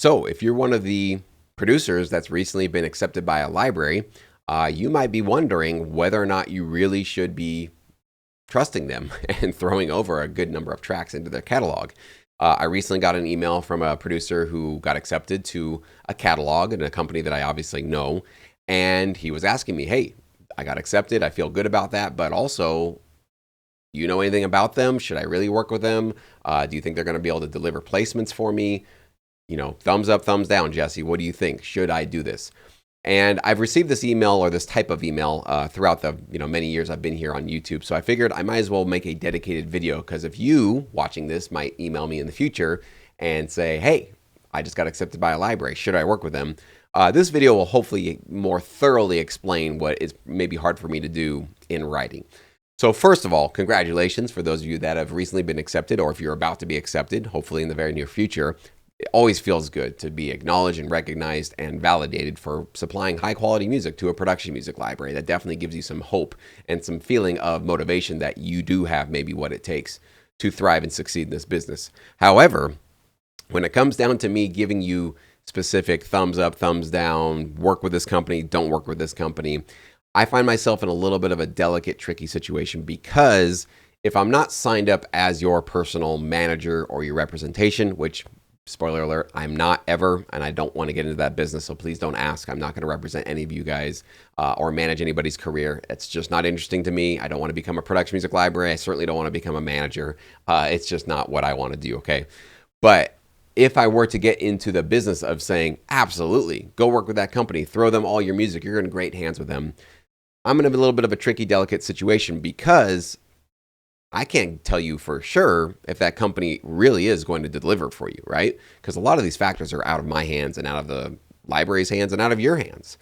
So if you're one of the producers that's recently been accepted by a library, you might be wondering whether or not you really should be trusting them and throwing over a good number of tracks into their catalog. I recently got an email from a producer who got accepted to a catalog in a company that I obviously know. And he was asking me, hey, I got accepted. I feel good about that. But also, you know anything about them? Should I really work with them? Do you think they're going to be able to deliver placements for me? Thumbs up, thumbs down, Jesse. What do you think? Should I do this? And I've received this email or this type of email throughout the many years I've been here on YouTube. So I figured I might as well make a dedicated video, because if you watching this might email me in the future and say, hey, I just got accepted by a library. Should I work with them? This video will hopefully more thoroughly explain what is maybe hard for me to do in writing. So first of all, congratulations for those of you that have recently been accepted, or if you're about to be accepted, hopefully in the very near future. It always feels good to be acknowledged and recognized and validated for supplying high quality music to a production music library. That definitely gives you some hope and some feeling of motivation that you do have maybe what it takes to thrive and succeed in this business. However, when it comes down to me giving you specific thumbs up, thumbs down, work with this company, don't work with this company, I find myself in a little bit of a delicate, tricky situation, because if I'm not signed up as your personal manager or your representation, which, spoiler alert, I'm not ever, and I don't want to get into that business, so please don't ask. I'm not going to represent any of you guys or manage anybody's career. It's just not interesting to me. I don't want to become a production music library. I certainly don't want to become a manager. It's just not what I want to do, okay? But if I were to get into the business of saying, absolutely, go work with that company, throw them all your music, you're in great hands with them, I'm going to have a little bit of a tricky, delicate situation, because I can't tell you for sure if that company really is going to deliver for you, right? Because a lot of these factors are out of my hands and out of the library's hands and out of your hands.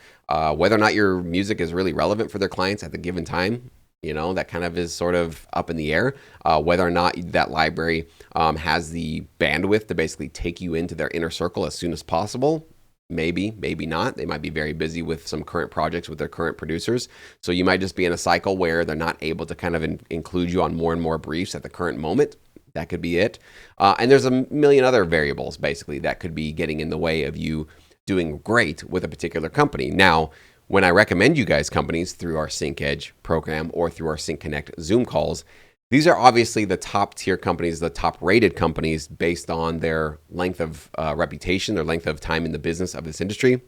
Whether or not your music is really relevant for their clients at the given time, that kind of is sort of up in the air. Whether or not that library has the bandwidth to basically take you into their inner circle as soon as possible. Maybe not. They might be very busy with some current projects with their current producers. So you might just be in a cycle where they're not able to kind of include you on more and more briefs at the current moment. That could be it. And there's a million other variables, basically, that could be getting in the way of you doing great with a particular company. Now, when I recommend you guys companies through our Sync Edge program or through our Sync Connect Zoom calls, these are obviously the top tier companies, the top rated companies based on their length of reputation, their length of time in the business of this industry,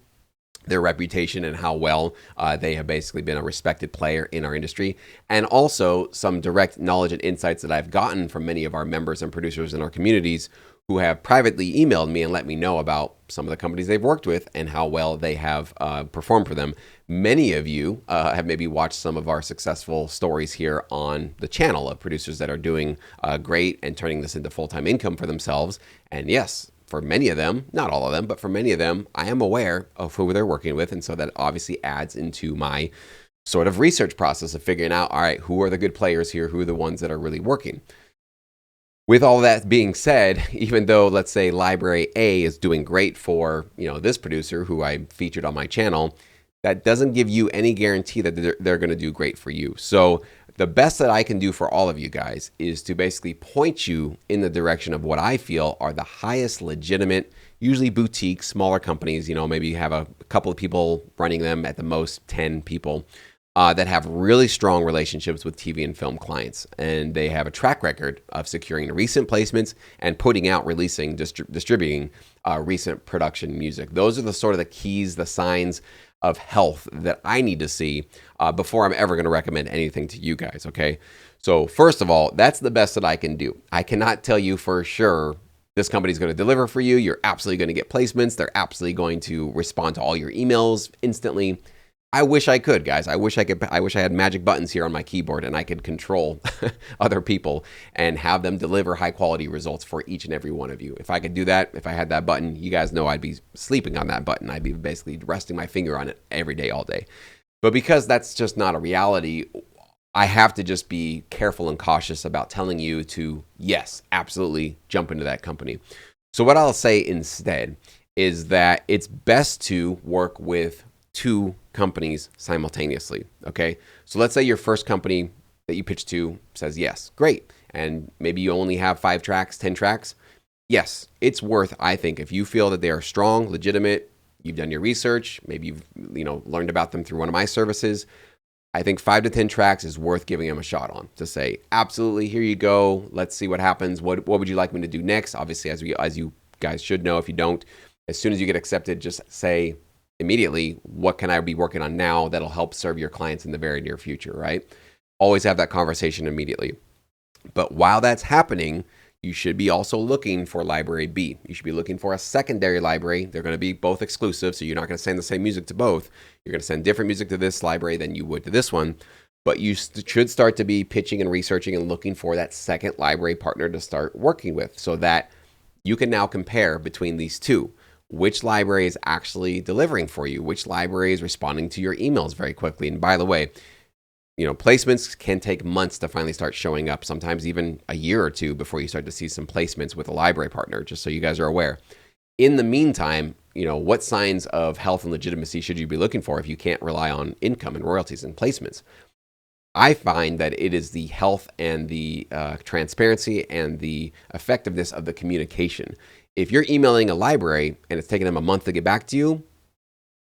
their reputation and how well they have basically been a respected player in our industry, and also some direct knowledge and insights that I've gotten from many of our members and producers in our communities who have privately emailed me and let me know about some of the companies they've worked with and how well they have performed for them. Many of you have maybe watched some of our successful stories here on the channel of producers that are doing great and turning this into full-time income for themselves. And yes, for many of them, not all of them, but for many of them, I am aware of who they're working with. And so that obviously adds into my sort of research process of figuring out, all right, who are the good players here? Who are the ones that are really working? With all that being said, even though, let's say, Library A is doing great for, this producer who I featured on my channel, that doesn't give you any guarantee that they're going to do great for you. So the best that I can do for all of you guys is to basically point you in the direction of what I feel are the highest legitimate, usually boutique, smaller companies, maybe you have a couple of people running them, at the most 10 people, that have really strong relationships with TV and film clients. And they have a track record of securing recent placements and putting out, releasing, distributing recent production music. Those are the sort of the keys, the signs of health that I need to see before I'm ever going to recommend anything to you guys, okay? So first of all, that's the best that I can do. I cannot tell you for sure this company's going to deliver for you. You're absolutely going to get placements. They're absolutely going to respond to all your emails instantly. I wish I could, guys. I wish I had magic buttons here on my keyboard and I could control other people and have them deliver high quality results for each and every one of you. If I could do that, if I had that button, you guys know I'd be sleeping on that button. I'd be basically resting my finger on it every day, all day. But because that's just not a reality, I have to just be careful and cautious about telling you to, yes, absolutely jump into that company. So what I'll say instead is that it's best to work with two companies simultaneously, okay? So let's say your first company that you pitch to says yes, great. And maybe you only have 5 tracks, 10 tracks. Yes, it's worth, I think, if you feel that they are strong, legitimate, you've done your research, maybe you've learned about them through one of my services. I think 5 to 10 tracks is worth giving them a shot on, to say, absolutely, here you go. Let's see what happens. What would you like me to do next? Obviously, as you guys should know, if you don't, as soon as you get accepted, just say immediately, what can I be working on now that'll help serve your clients in the very near future, right? Always have that conversation immediately. But while that's happening, you should be also looking for library B. You should be looking for a secondary library. They're going to be both exclusive, so you're not going to send the same music to both. You're going to send different music to this library than you would to this one. But you should start to be pitching and researching and looking for that second library partner to start working with, so that you can now compare between these two. Which library is actually delivering for you? Which library is responding to your emails very quickly? And by the way, placements can take months to finally start showing up, sometimes even a year or two before you start to see some placements with a library partner, just so you guys are aware. In the meantime, what signs of health and legitimacy should you be looking for if you can't rely on income and royalties and placements? I find that it is the health and the transparency and the effectiveness of the communication. If you're emailing a library and it's taking them a month to get back to you,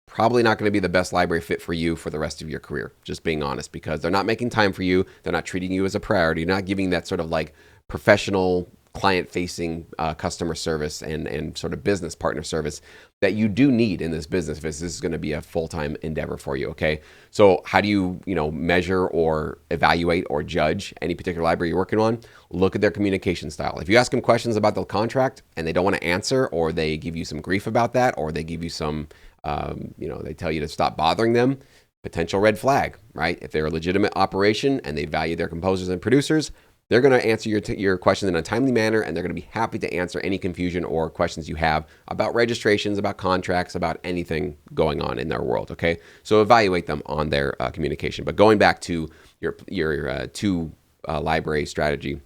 probably not going to be the best library fit for you for the rest of your career, just being honest, because they're not making time for you. They're not treating you as a priority. You're not giving that sort of like professional client-facing customer service and sort of business partner service that you do need in this business if this is going to be a full-time endeavor for you, okay? So how do you, measure or evaluate or judge any particular library you're working on? Look at their communication style. If you ask them questions about the contract and they don't want to answer, or they give you some grief about that, or they give you some they tell you to stop bothering them, potential red flag, right? If they're a legitimate operation and they value their composers and producers, they're going to answer your questions in a timely manner, and they're going to be happy to answer any confusion or questions you have about registrations, about contracts, about anything going on in their world, okay? So evaluate them on their communication. But going back to your two library strategy,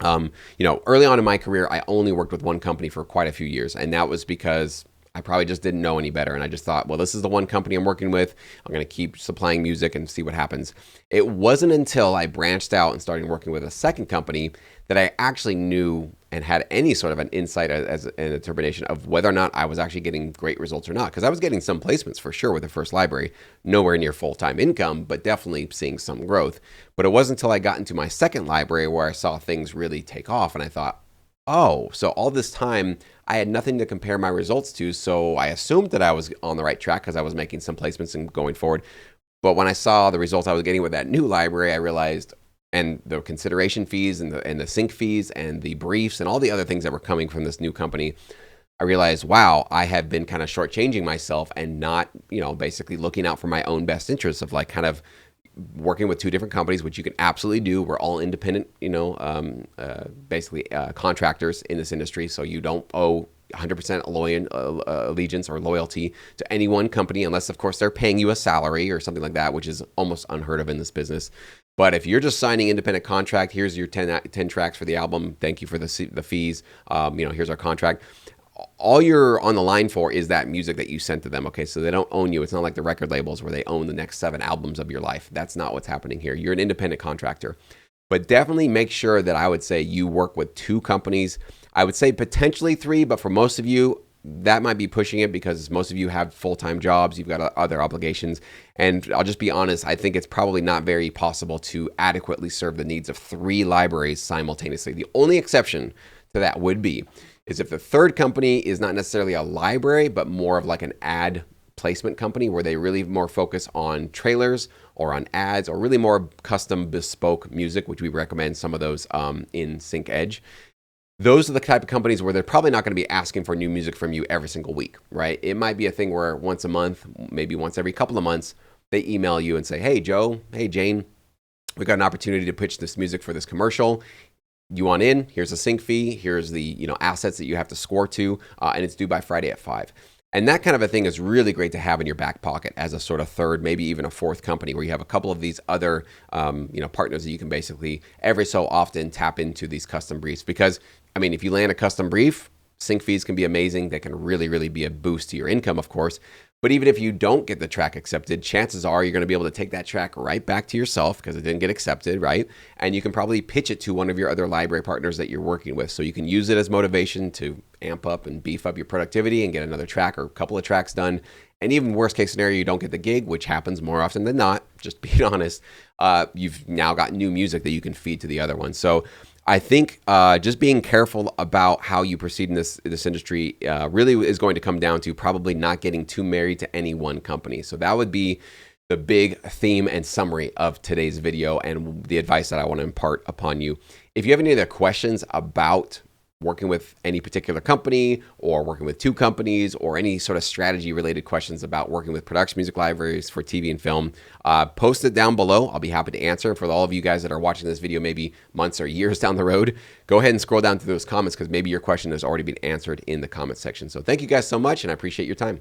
early on in my career, I only worked with one company for quite a few years, and that was because I probably just didn't know any better. And I just thought, well, this is the one company I'm working with. I'm going to keep supplying music and see what happens. It wasn't until I branched out and started working with a second company that I actually knew and had any sort of an insight as an determination of whether or not I was actually getting great results or not. Because I was getting some placements for sure with the first library, nowhere near full-time income, but definitely seeing some growth. But it wasn't until I got into my second library where I saw things really take off. And I thought, oh, so all this time I had nothing to compare my results to, so I assumed that I was on the right track because I was making some placements and going forward. But when I saw the results I was getting with that new library, I realized, and the consideration fees and the sync fees and the briefs and all the other things that were coming from this new company, I realized, wow, I have been kind of shortchanging myself and not, basically looking out for my own best interests of like kind of working with two different companies, which you can absolutely do. We're all independent, basically contractors in this industry. So you don't owe 100% allegiance or loyalty to any one company, unless, of course, they're paying you a salary or something like that, which is almost unheard of in this business. But if you're just signing independent contract, here's your 10 tracks for the album. Thank you for the fees. Here's our contract. All you're on the line for is that music that you sent to them, okay? So they don't own you. It's not like the record labels where they own the next 7 albums of your life. That's not what's happening here. You're an independent contractor. But definitely make sure that I would say you work with 2 companies. I would say potentially 3, but for most of you, that might be pushing it because most of you have full-time jobs. You've got other obligations. And I'll just be honest, I think it's probably not very possible to adequately serve the needs of 3 libraries simultaneously. The only exception to that would be is if the third company is not necessarily a library, but more of like an ad placement company where they really more focus on trailers or on ads or really more custom bespoke music, which we recommend some of those in Sync Edge. Those are the type of companies where they're probably not going to be asking for new music from you every single week, right? It might be a thing where once a month, maybe once every couple of months, they email you and say, hey, Joe, hey, Jane, we got an opportunity to pitch this music for this commercial. You want in, here's a sync fee, here's the assets that you have to score to, and it's due by Friday at 5. And that kind of a thing is really great to have in your back pocket as a sort of third, maybe even a fourth company where you have a couple of these other partners that you can basically every so often tap into these custom briefs. Because, if you land a custom brief, sync fees can be amazing. They can really, really be a boost to your income, of course. But even if you don't get the track accepted, chances are you're going to be able to take that track right back to yourself because it didn't get accepted, right? And you can probably pitch it to one of your other library partners that you're working with. So you can use it as motivation to amp up and beef up your productivity and get another track or a couple of tracks done. And even worst case scenario, you don't get the gig, which happens more often than not, just being honest. You've now got new music that you can feed to the other one. So I think just being careful about how you proceed in this industry really is going to come down to probably not getting too married to any one company. So that would be the big theme and summary of today's video and the advice that I want to impart upon you. If you have any other questions about working with any particular company or working with two companies or any sort of strategy related questions about working with production music libraries for TV and film, post it down below. I'll be happy to answer. For all of you guys that are watching this video maybe months or years down the road, go ahead and scroll down through those comments because maybe your question has already been answered in the comment section. So thank you guys so much and I appreciate your time.